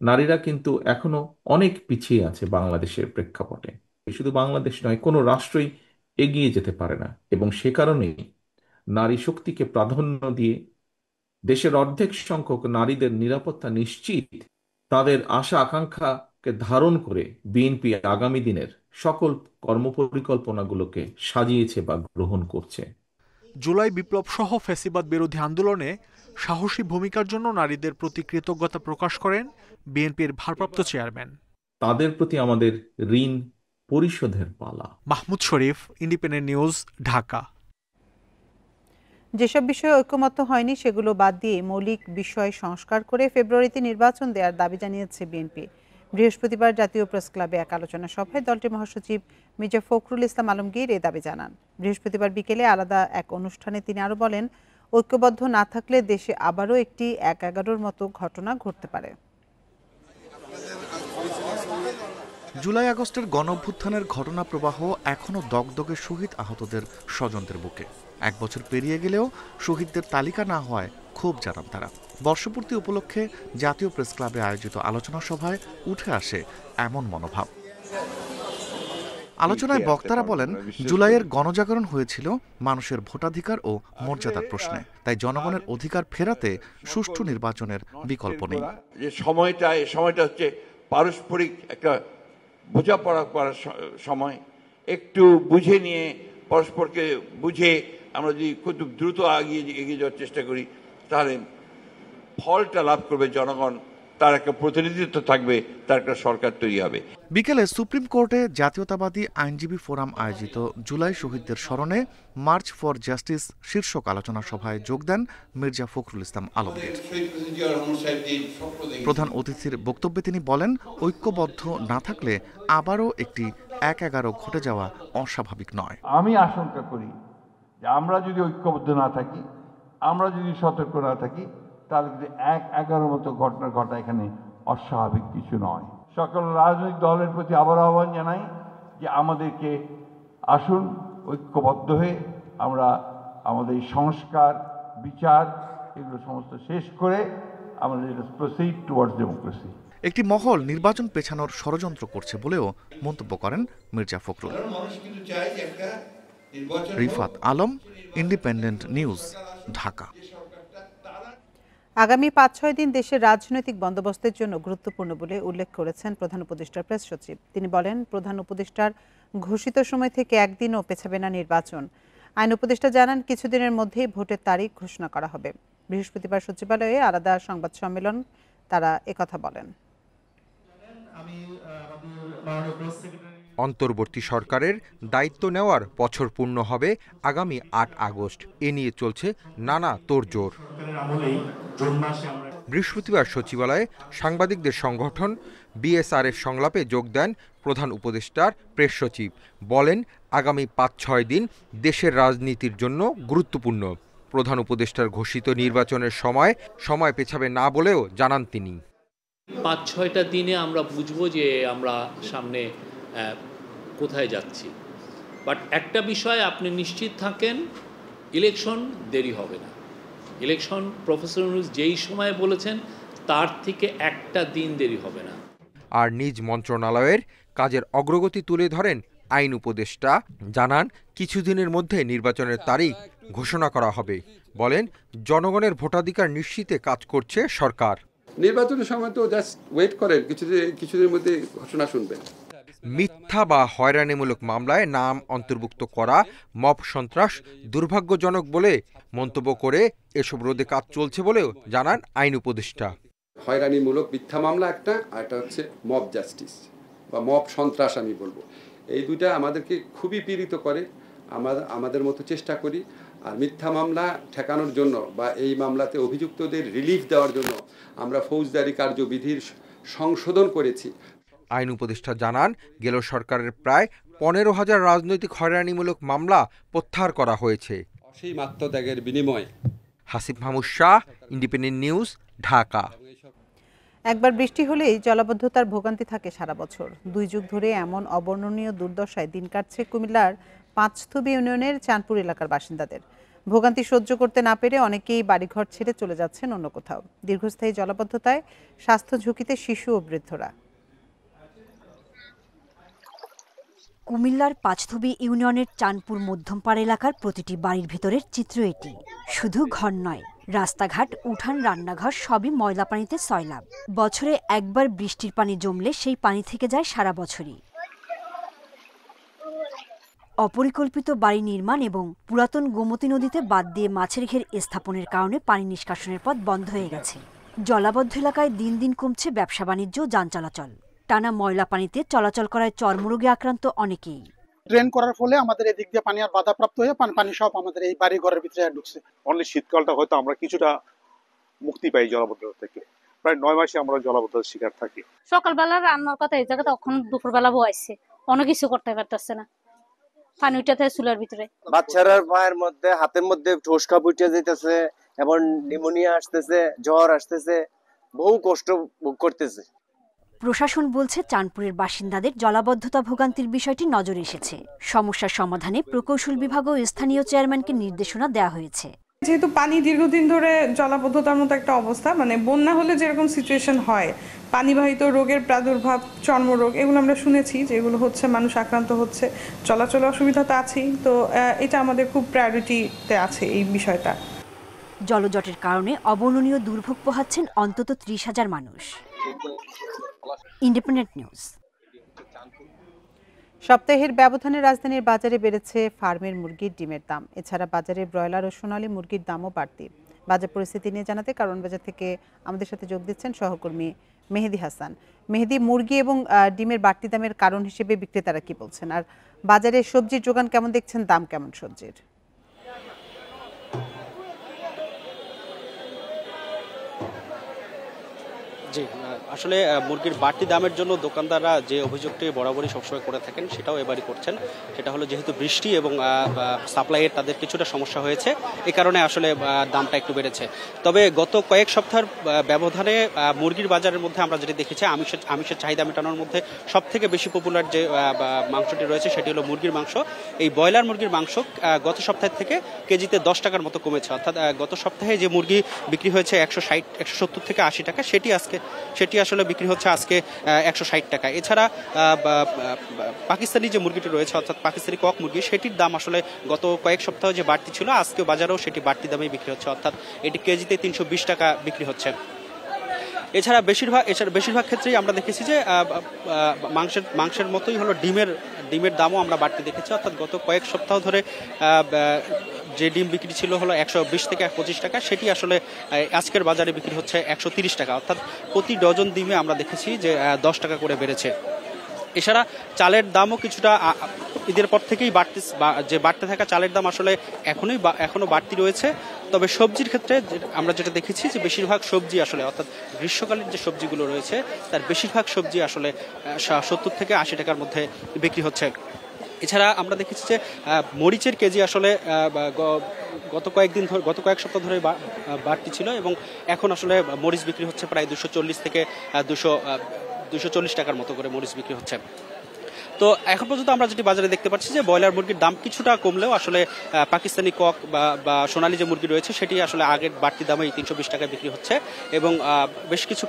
নারীরা কিন্তু এখনো অনেক পিছিয়ে আছে বাংলাদেশের প্রেক্ষাপটে। শুধু বাংলাদেশ নয়, কোনো রাষ্ট্রই এগিয়ে যেতে পারে না, এবং সে কারণেই নারী শক্তিকে প্রাধান্য দিয়ে দেশের অর্ধেক সংখ্যক নারীদের নিরাপত্তা নিশ্চিত, তাদের আশা আকাঙ্ক্ষাকে ধারণ করে বিএনপি আগামী দিনের সকল কর্মপরিকল্পনাগুলোকে সাজিয়েছে বা গ্রহণ করছে। জুলাই বিপ্লব সহ ফ্যাসিবাদ বিরোধী আন্দোলনে সাহসী ভূমিকার জন্য নারীদের প্রতি কৃতজ্ঞতা প্রকাশ করেন বিএনপির ভারপ্রাপ্ত চেয়ারম্যান। তাদের প্রতি আমাদের ঋণ পরিশোধের পালা। মাহমুদ শরীফ, ইন্ডিপেন্ডেন্ট নিউজ, ঢাকা। যেসব বিষয়ে ঐক্যমত্য হয়নি সেগুলো বাদ দিয়ে মৌলিক বিষয় সংস্কার করে ফেব্রুয়ারিতে নির্বাচন দেওয়ার দাবি জানিয়েছে বিএনপি। বৃহস্পতিবার জাতীয় প্রেস ক্লাবে এক আলোচনা সভায় দলটির মহাসচিব মির্জা ফখরুল ইসলাম আলমগীর এই দাবি জানান। বৃহস্পতিবার বিকেলে আলাদা এক অনুষ্ঠানে তিনি আরও বলেন, ঐক্যবদ্ধ না থাকলে দেশে আবারও একটি ১/১১ মতো ঘটনা ঘটতে পারে। জুলাই আগস্টের গণঅভ্যুত্থানের ঘটনা প্রবাহ এখনও দগদগে শহীদ আহতদের স্বজনদের বুকে। ১ বছর পেরিয়ে গেলেও শহীদদের তালিকা না হওয়ায় ক্ষোভ জানান তারা। বর্ষপূর্তি উপলক্ষে জাতীয় প্রেস ক্লাবে আয়োজিত আলোচনা সভায় উঠে আসে এমন মনোভাব। আলোচনায় বক্তারা বলেন, জুলাইয়ের গণজাগরণ হয়েছিল মানুষের ভোটাধিকার ও মর্যাদার প্রশ্নে, তাই জনগণের অধিকার ফেরাতে সুষ্ঠু নির্বাচনের বিকল্প নেই। এই সময়টা হচ্ছে পারস্পরিক একটা বোঝাপড়া করার সময়। একটু বুঝে নিয়ে, পরস্পরকে বুঝে আমরা যদি খুব দ্রুত এগিয়ে যাওয়ার চেষ্টা করি, তাহলে ফলটা লাভ করবে জনগণ, তার একটা প্রতিনিধিত্ব থাকবে, তার একটা সরকার তৈরি হবে। বিকেলে সুপ্রিম কোর্টে জাতীয়তাবাদী আইনজীবী ফোরাম আয়োজিত জুলাই শহীদদের স্মরণে মার্চ ফর জাস্টিস শীর্ষক আলোচনা সভায় যোগ দেন মির্জা ফখরুল ইসলাম আলমগীর। প্রধান অতিথির বক্তব্যে তিনি বলেন, ঐক্যবদ্ধ না থাকলে আবারও একটি ১/১১ ঘটে যাওয়া অস্বাভাবিক নয়। আমি আশঙ্কা করি যে আমরা যদি ঐক্যবদ্ধ না থাকি, আমরা যদি সতর্ক না থাকি, তাহলে কিন্তু ১/১১ মতো ঘটনা ঘটা এখানে অস্বাভাবিক কিছু নয়। সকল রাজনৈতিক দলের প্রতি আবার আহ্বান জানাই যে আমাদেরকে আসুন ঐক্যবদ্ধ হয়ে আমরা আমাদের সংস্কার, বিচার এগুলো সমস্ত শেষ করে আমাদের প্রসিড টুয়ার্ডস ডেমোক্রেসি। একটি মহল নির্বাচন পেছানোর ষড়যন্ত্র করছে বলেও মন্তব্য করেন মির্জা ফখরুল। Rifat Alam, Independent News, Dhaka. আগামী ৫-৬ দিন দেশের রাজনৈতিক বন্দোবস্তের জন্য গুরুত্বপূর্ণ বলে উল্লেখ করেছেন প্রধান উপদেষ্টার প্রেস সচিব। তিনি বলেন, প্রধান উপদেষ্টার ঘোষিত সময় থেকে একদিনও পেছাবে না নির্বাচন। আইন উপদেষ্টা জানান, কিছুদিনের মধ্যেই ভোটের তারিখ ঘোষণা করা হবে। বৃহস্পতিবার সচিবালয়ে আলাদা সংবাদ সম্মেলন তারা একথা বলেন। অন্তর্বর্তী সরকারের দায়িত্ব নেওয়ার বছর পূর্ণ হবে আগামী ৮ আগস্ট। এ নিয়ে চলছে নানা তোড়জোড়। বৃহস্পতিবার সচিবালয়ে সাংবাদিকদের সংগঠন বিএসআরের সংলাপে যোগ দেন প্রধান উপদেষ্টার প্রেস সচিব। বলেন, আগামী ৫-৬ দিন দেশের রাজনীতির জন্য গুরুত্বপূর্ণ। প্রধান উপদেষ্টার ঘোষিত নির্বাচনের সময় পেছাবে না বলেও জানান তিনি। ৫-৬টা দিনে আমরা বুঝবো যে আমরা সামনে কোথায় যাচ্ছি। বাট একটা বিষয় আপনি নিশ্চিত থাকেন, ইলেকশন দেরি হবে না। ইলেকশন প্রফেসর ইউনূস যেই সময় বলেছেন তার থেকে একটা দিন দেরি হবে না। আর নিজ মন্ত্রণালয়ের কাজের অগ্রগতি তুলে ধরেন আইন উপদেষ্টা। জানান, কিছুদিনের মধ্যে নির্বাচনের তারিখ ঘোষণা করা হবে। বলেন, জনগণের ভোটাধিকার নিশ্চিতে কাজ করছে সরকার। নির্বাচনের সময় তো জাস্ট ওয়েট করেন, কিছুদিনের মধ্যে ঘোষণা শুনবেন। মিথ্যা বা হয়রানিমূলক মামলায় নাম অন্তর্ভুক্ত করা মব সন্ত্রাস দুর্ভাগ্যজনক বলে মন্তব্য করে এসব রোধে কাজ চলছে বলেও জানান আইন উপদেষ্টা। হয়রানিমূলক মিথ্যা মামলা একটা, আর একটা হচ্ছে মব জাস্টিস বা মব সন্ত্রাস আমি বলবো। এই দুইটা আমাদেরকে খুবই পীড়িত করে। আমাদের মতো চেষ্টা করি। আর মিথ্যা মামলা ঠেকানোর জন্য বা এই মামলাতে অভিযুক্তদের রিলিফ দেওয়ার জন্য আমরা ফৌজদারি কার্যবিধির সংশোধন করেছি। আইন উপদেষ্টা জানান, গেল সরকারের প্রায় ১৫,০০০ রাজনৈতিক হয়রানিমূলক মামলা প্রত্যাহার করা হয়েছে। অসীম আত্মত্যাগের বিনিময়ে। Hasib Mahmud Shah, independent News, Dhaka. একবার বৃষ্টি হলেই জলাবদ্ধতার ভোগান্তি থাকে সারা বছর। ২ যুগ ধরে এমন অবর্ণনীয় দুর্দশায় দিন কাটছে কুমিল্লার পাঁচথবি ইউনিয়নের চাঁদপুর এলাকার বাসিন্দাদের। ভোগান্তি সহ্য করতে না পেরে অনেকেই বাড়িঘর ছেড়ে চলে যাচ্ছেন অন্য কোথাও। দীর্ঘস্থায়ী জলাবদ্ধতায় স্বাস্থ্য ঝুঁকিতে শিশু ও বৃদ্ধরা। কুমিল্লার পাঁচথবি ইউনিয়নের চাঁদপুর মধ্যমপাড়া এলাকার প্রতিটি বাড়ির ভেতরের চিত্র এটি। শুধু ঘর নয়, রাস্তাঘাট, উঠান, রান্নাঘর সবই ময়লা পানিতে সয়লাব। বছরে একবার বৃষ্টির পানি জমলে সেই পানি থেকে যায় সারা বছরই। অপরিকল্পিত বাড়ি নির্মাণ এবং পুরাতন গোমতী নদীতে বাদ দিয়ে মাছের ঘের স্থাপনের কারণে পানি নিষ্কাশনের পথ বন্ধ হয়ে গেছে। জলাবদ্ধ এলাকায় দিন দিন কমছে ব্যবসা বাণিজ্য, যান চলাচল। টানা ময়লা পানিতে চলাচল করায় চর্মরোগে আক্রান্ত অনেকেই। ড্রেন করার ফলে আমাদের এদিক দিয়ে পানি আর বাধাপ্রাপ্ত হয়ে পানি সব আমাদের এই বাড়ি ঘরের ভিতরে ঢুকছে। অনলি শীতকালটা হয়তো আমরা কিছুটা মুক্তি পাই জলাবদ্ধতা থেকে। প্রায় ৯ মাসে আমরা জলাবদ্ধতার শিকার থাকি। সকালবেলা রান্নার কথা এই জায়গাতে তখন দুপুরবেলা বয়াইছে, অনেক কিছু করতে পারতেছে না, পানি উঠাতে চুলার ভিতরে। বাচ্চারা পায়ের মধ্যে, হাতের মধ্যে ঠোসকা উঠে যেতেছে, এবং নিউমোনিয়া আসতেছে, জ্বর আসতেছে, বহু কষ্ট ভোগ করতেছে। প্রশাসন বলছে, চাঁদপুরের বাসিন্দাদের জলাবদ্ধতা ভোগান্তির বিষয়টি নজরে এসেছে। সমস্যার সমাধানে প্রকৌশল বিভাগ ও স্থানীয় চেয়ারম্যানকে নির্দেশনা দেওয়া হয়েছে। যেহেতু পানি দীর্ঘদিন ধরে জলাবদ্ধতার মতো একটা অবস্থা, মানে বন্যা হলে যেরকম সিচুয়েশন হয়, পানিবাহিত রোগের প্রাদুর্ভাব, চর্মরোগ, এগুলো আমরা শুনেছি যেগুলো হচ্ছে, মানুষ আক্রান্ত হচ্ছে, চলাচলে অসুবিধা তো আছেই। তো এটা আমাদের খুব প্রায়োরিটিতে আছে এই বিষয়টা। জলজটের কারণে অবর্ণনীয় দুর্ভোগ পোহাচ্ছেন অন্তত ৩০,০০০ মানুষ। Independent news. সপ্তাহের ব্যবধানে রাজধানীর বাজারে বেড়েছে ফার্মের মুরগির ডিমের দাম। এছাড়া বাজারে ব্রয়লার ও সোনালী মুরগির দামও বাড়তি। বাজার পরিস্থিতি নিয়ে জানাতে কারণ বাজার থেকে আমাদের সাথে যোগ দিচ্ছেন সহকর্মী মেহেদি হাসান। মেহেদি, মুরগি এবং ডিমের বাড়তি দামের কারণ হিসেবে বিক্রেতারা কি বলছেন, আর বাজারে সবজির যোগান কেমন দেখছেন, দাম কেমন সবজির? জি, আসলে মুরগির বাড়তি দামের জন্য দোকানদাররা যে অভিযোগটি বরাবরই সবসময় করে থাকেন সেটাও এবারই করছেন। সেটা হলো, যেহেতু বৃষ্টি এবং সাপ্লাইয়ের তাদের কিছুটা সমস্যা হয়েছে, এই কারণে আসলে দামটা একটু বেড়েছে। তবে গত কয়েক সপ্তাহের ব্যবধানে মুরগির বাজারের মধ্যে আমরা যেটি দেখেছি, আমিষের চাহিদা মেটানোর মধ্যে সব থেকে বেশি পপুলার যে মাংসটি রয়েছে সেটি হলো মুরগির মাংস। এই ব্রয়লার মুরগির মাংস গত সপ্তাহ থেকে কেজিতে 10 টাকার মতো কমেছে। অর্থাৎ গত সপ্তাহে যে মুরগি বিক্রি হয়েছে 160, 170 থেকে 80 টাকা, সেটি আজকে সেটি আসলে বিক্রি হচ্ছে আজকে 160 টাকা। এছাড়া পাকিস্তানি যে মুরগিটি রয়েছে অর্থাৎ পাকিস্তানি কক মুরগি, সেটির দাম আসলে গত কয়েক সপ্তাহ যে বাড়তি ছিল, আজকেও বাজারেও সেটি বাড়তি দামে বিক্রি হচ্ছে, অর্থাৎ এটি কেজিতে 320 টাকা বিক্রি হচ্ছে। এছাড়া বেশিরভাগ ক্ষেত্রেই আমরা দেখেছি যে মাংসের মতোই হলো ডিমের দামও আমরা বাড়তি দেখেছি, অর্থাৎ গত কয়েক সপ্তাহ ধরে যে ডিম বিক্রি ছিল হলো 120 থেকে 125 টাকা, সেটি আসলে আজকের বাজারে বিক্রি হচ্ছে 130 টাকা, অর্থাৎ প্রতি ডজন ডিমে আমরা দেখেছি যে 10 টাকা করে বেড়েছে। এছাড়া চালের দামও কিছুটা ঈদের পর থেকেই বাড়তে থাকা চালের দাম আসলে এখনো বাড়তি রয়েছে। তবে সবজির ক্ষেত্রে আমরা যেটা দেখেছি যে বেশিরভাগ সবজি আসলে অর্থাৎ গ্রীষ্মকালীন যে সবজিগুলো রয়েছে তার বেশিরভাগ সবজি আসলে 70 থেকে 80 টাকার মধ্যে বিক্রি হচ্ছে। এছাড়া আমরা দেখেছি যে মরিচের কেজি আসলে গত কয়েক সপ্তাহ ধরে বাড়তি ছিল এবং এখন আসলে মরিচ বিক্রি হচ্ছে প্রায় 240 থেকে 240 টাকার মতো করে মরিচ বিক্রি হচ্ছে। তো এখন পর্যন্ত আমরা যেটি বাজারে দেখতে পাচ্ছি যে ব্রয়লার মুরগির দাম কিছুটা কমলেও আসলে পাকিস্তানি কক বা সোনালী যে মুরগি রয়েছে সেটি আসলে আগের বাড়তি দামেই 320 টাকায় বিক্রি হচ্ছে এবং বেশ কিছু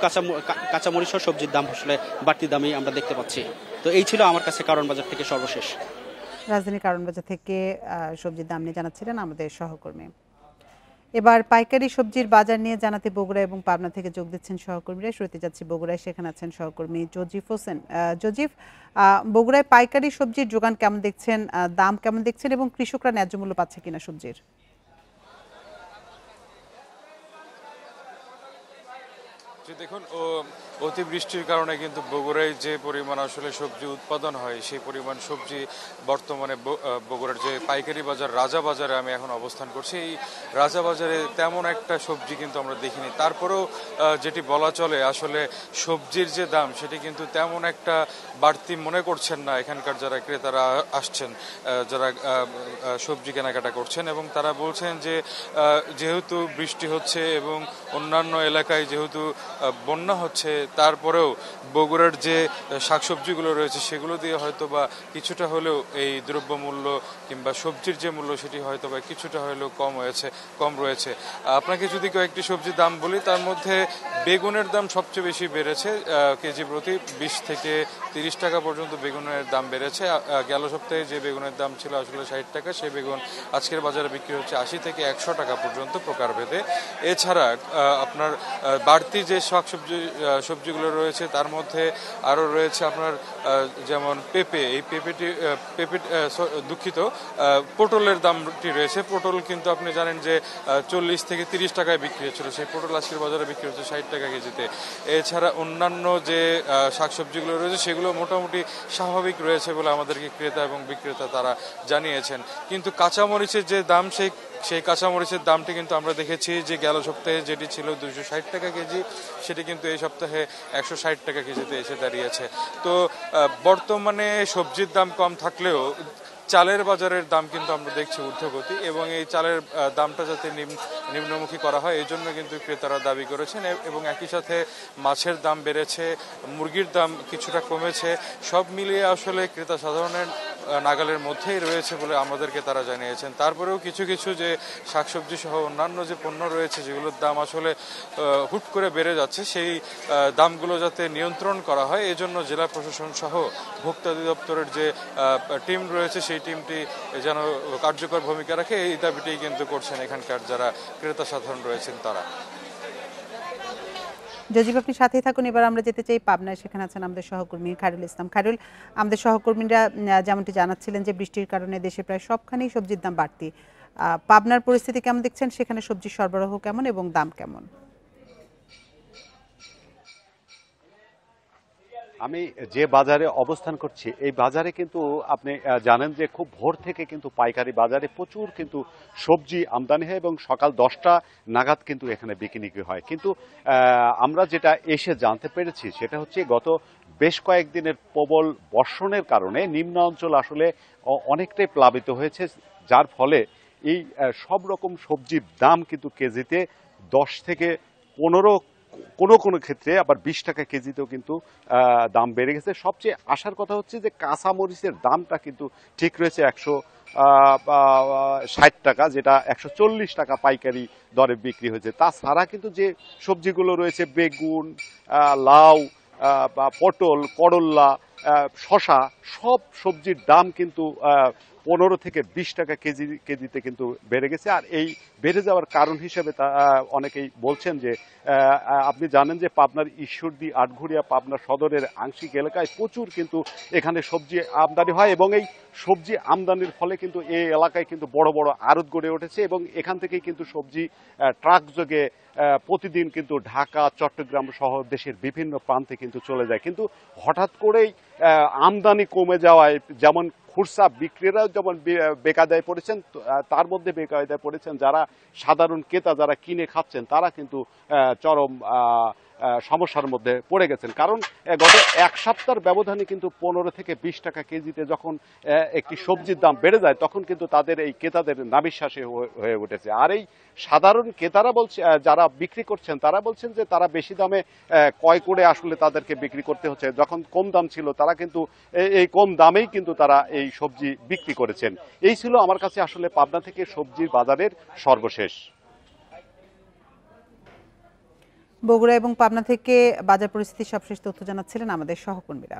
কাঁচামরিচ ও সবজির দাম আসলে বাড়তি দামেই আমরা দেখতে পাচ্ছি। তো এই ছিল আমার কাছে কারণ বাজার থেকে সর্বশেষ। রাজধানী কারণ বাজার থেকে সবজির দাম নিয়ে জানাচ্ছিলেন আমাদের সহকর্মী। এবার পাইকারি সবজির বাজার নিয়ে জানাতে বগুড়া এবং পাবনা থেকে যোগ দিচ্ছেন সহকর্মীরা। শুরুতে যাচ্ছি বগুড়ায়, সেখানে আছেন সহকর্মী জজিফ হোসেন। জজিফ, বগুড়ায় পাইকারি সবজির যোগান কেমন দেখছেন, দাম কেমন দেখছেন এবং কৃষকরা ন্যায্য মূল্য পাচ্ছে কিনা সবজির? দেখুন, অতিবৃষ্টির কারণে কিন্তু বগুড়ায় যে পরিমাণ আসলে সবজি উৎপাদন হয় সেই পরিমাণ সবজি বর্তমানে বগুড়ার যে পাইকারি বাজার রাজা বাজারে আমি এখন অবস্থান করছি, এই রাজা বাজারে তেমন একটা সবজি কিন্তু আমরা দেখিনি। তারপরেও যেটি বলা চলে আসলে সবজির যে দাম সেটি কিন্তু তেমন একটা বাড়তি মনে করছেন না এখানকার যারা ক্রেতারা আসছেন, যারা সবজি কেনাকাটা করছেন, এবং তারা বলছেন যে যেহেতু বৃষ্টি হচ্ছে এবং অন্যান্য এলাকায় যেহেতু বন্যা হচ্ছে, তারপরেও বগুড়ার যে শাকসবজিগুলো রয়েছে সেগুলো দিয়ে হয়তো বা কিছুটা হলেও এই দ্রব্যমূল্য কিংবা সবজির যে মূল্য সেটি হয়তো বা কিছুটা হলেও কম রয়েছে। আপনাকে যদি কয়েকটি সবজির দাম বলি, তার মধ্যে বেগুনের দাম সবচেয়ে বেশি বেড়েছে, কেজি প্রতি 20 থেকে 30 টাকা পর্যন্ত বেগুনের দাম বেড়েছে। গেল সপ্তাহে যে বেগুনের দাম ছিল আসলে 60 টাকা, সেই বেগুন আজকের বাজারে বিক্রি হচ্ছে 80 থেকে 100 টাকা পর্যন্ত প্রকারভেদে। এছাড়া আপনার বাড়তি যে সবজিগুলো রয়েছে তার মধ্যে আরও রয়েছে আপনার যেমন পেঁপে, এই পটলের দামটি রয়েছে। পটল কিন্তু আপনি জানেন যে 40 থেকে 30 টাকায় বিক্রি হচ্ছিল, সেই পটল আজকের বাজারে বিক্রি হচ্ছে 60 টাকা কেজিতে। এছাড়া অন্যান্য যে শাকসবজিগুলো রয়েছে সেগুলো মোটামুটি স্বাভাবিক রয়েছে বলে আমাদেরকে ক্রেতা এবং বিক্রেতা তারা জানিয়েছেন। কিন্তু কাঁচামরিচের যে দাম সেই কাঁচামরিচের দামটি কিন্তু আমরা দেখেছি যে গেল সপ্তাহে যেটি ছিল 260 টাকা কেজি, সেটি কিন্তু এই সপ্তাহে 160 টাকা কেজিতে এসে দাঁড়িয়েছে। তো বর্তমানে সবজির দাম কম থাকলেও চালের বাজারের দাম কিন্তু আমরা দেখছি ঊর্ধ্বগতি, এবং এই চালের দামটা যাতে নিম্নমুখী করা হয় এই জন্য কিন্তু ক্রেতারা দাবি করেছেন। এবং একই সাথে মাছের দাম বেড়েছে, মুরগির দাম কিছুটা কমেছে, সব মিলিয়ে আসলে ক্রেতা সাধারণের নাগালের মধ্যেই রয়েছে বলে আমাদেরকে তারা জানিয়েছেন। তারপরেও কিছু কিছু যে শাকসবজি সহ অন্যান্য যে পণ্য রয়েছে যেগুলোর দাম আসলে হুট করে বেড়ে যাচ্ছে, সেই দামগুলো যাতে নিয়ন্ত্রণ করা হয় এই জন্য জেলা প্রশাসন সহ ভোক্তা অধিদপ্তরের যে টিম রয়েছে সেই টিমটি যেন কার্যকর ভূমিকা রাখে, এই দাবিটি কিন্তু করছেন এখানকার যারা ক্রেতা সাধারণ রয়েছেন তারা। জজিব, আপনি সাথেই থাকুন। এবার আমরা যেতে চাই পাবনায়, সেখানে আছেন আমাদের সহকর্মী খায়রুল ইসলাম। খায়রুল, আমাদের সহকর্মীরা যেমনটি জানাচ্ছিলেন যে বৃষ্টির কারণে দেশে প্রায় সবখানেই সবজির দাম বাড়তি। পাবনার পরিস্থিতি কেমন দেখছেন, সেখানে সবজির সরবরাহ কেমন এবং দাম কেমন? আমি যে বাজারে অবস্থান করছি এই বাজারে কিন্তু আপনি জানেন যে খুব ভোর থেকে কিন্তু পাইকারি বাজারে প্রচুর কিন্তু সবজি আমদানি হয় এবং সকাল 10টা নাগাদ কিন্তু এখানে বিক্রি হয়। কিন্তু আমরা যেটা এসে জানতে পেরেছি সেটা হচ্ছে গত বেশ কয়েকদিনের প্রবল বর্ষণের কারণে নিম্ন অঞ্চল আসলে অনেকটাই প্লাবিত হয়েছে, যার ফলে এই সব রকম সবজির দাম কিন্তু কেজিতে 10 থেকে 15 কোনো ক্ষেত্রে আবার 20 টাকা কেজিতেও কিন্তু দাম বেড়ে গেছে। সবচেয়ে আসার কথা হচ্ছে যে কাঁচা মরিচের দামটা কিন্তু ঠিক রয়েছে 160 টাকা, যেটা 140 টাকা পাইকারি দরে বিক্রি হয়েছে। তাছাড়া কিন্তু যে সবজিগুলো রয়েছে বেগুন, লাউ বা পটল, করল্লা, শশা, সব সবজির দাম কিন্তু 15 থেকে 20 টাকা কেজিতে কিন্তু বেড়ে গেছে। আর এই বেড়ে যাওয়ার কারণ হিসেবে অনেকেই বলছেন যে আপনি জানেন যে পাবনার ঈশ্বরদী, আটঘরিয়া, পাবনা সদরের আংশিক এলাকায় প্রচুর কিন্তু এখানে সবজি আমদানি হয় এবং এই সবজি আমদানির ফলে কিন্তু এই এলাকায় কিন্তু বড় বড় আড়ত গড়ে উঠেছে এবং এখান থেকেই কিন্তু সবজি ট্রাক যোগে প্রতিদিন কিন্তু ঢাকা, চট্টগ্রাম সহ দেশের বিভিন্ন প্রান্তে কিন্তু চলে যায়। কিন্তু হঠাৎ করেই আমদানি কমে যাওয়ায় যেমন খুচরা বিক্রেতারাও যেমন বেকায়দায় পড়েছেন, তার মধ্যে বেকায়দায় পড়েছেন যারা সাধারণ ক্রেতা, যারা কিনে খাচ্ছেন, তারা কিন্তু চরম সমস্যার মধ্যে পড়ে গেছেন। কারণ গত এক সপ্তাহের ব্যবধানে কিন্তু 15 থেকে 20 টাকা কেজিতে যখন একটি সবজির দাম বেড়ে যায় তখন কিন্তু তাদের এই ক্রেতাদের নাবিশ্বাসী হয়ে উঠেছে। আর এই সাধারণ ক্রেতারা বলছে, যারা বিক্রি করছেন তারা বলছেন যে তারা বেশি দামে ক্রয় করে আসলে তাদেরকে বিক্রি করতে হচ্ছে। যখন কম দাম ছিল তারা কিন্তু এই কম দামেই কিন্তু তারা এই সবজি বিক্রি করেছেন। এই ছিল আমার কাছে আসলে পাবনা থেকে সবজির বাজারের সর্বশেষ। বগুড়া এবং পাবনা থেকে বাজার পরিস্থিতির সবশেষ তথ্য জানাচ্ছিলেন আমাদের সহকর্মীরা।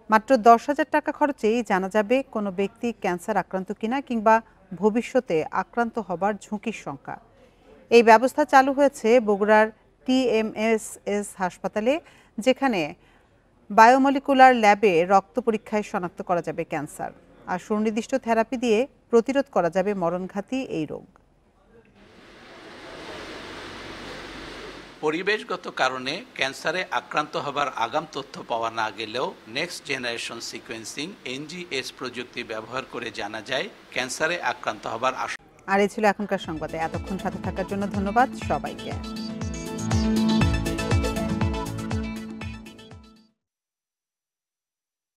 মাত্র 10,000 টাকা খরচেই জানা যাবে কোনো ব্যক্তি ক্যান্সার আক্রান্ত কিনা কিংবা ভবিষ্যতে আক্রান্ত হবার ঝুঁকির সংখ্যা। এই ব্যবস্থা চালু হয়েছে বগুড়ার TMSS হাসপাতালে, যেখানে বায়োমলিকুলার ল্যাবে রক্ত পরীক্ষায় শনাক্ত করা যাবে ক্যান্সার, আর সুনির্দিষ্ট থেরাপি দিয়ে প্রতিরোধ করা যাবে মরণঘাতী এই রোগ। পরিবেশগত কারণে ক্যান্সারে আক্রান্ত হবার আগাম তথ্য পাওয়া না গেলেও নেক্সট জেনারেশন সিকোয়েন্সিং NGS প্রযুক্তি ব্যবহার করে জানা যায় ক্যান্সারে আক্রান্ত হবার আর এই ছিল এখনকার সংবাদে। এতক্ষণ সাথে থাকার জন্য ধন্যবাদ সবাইকে।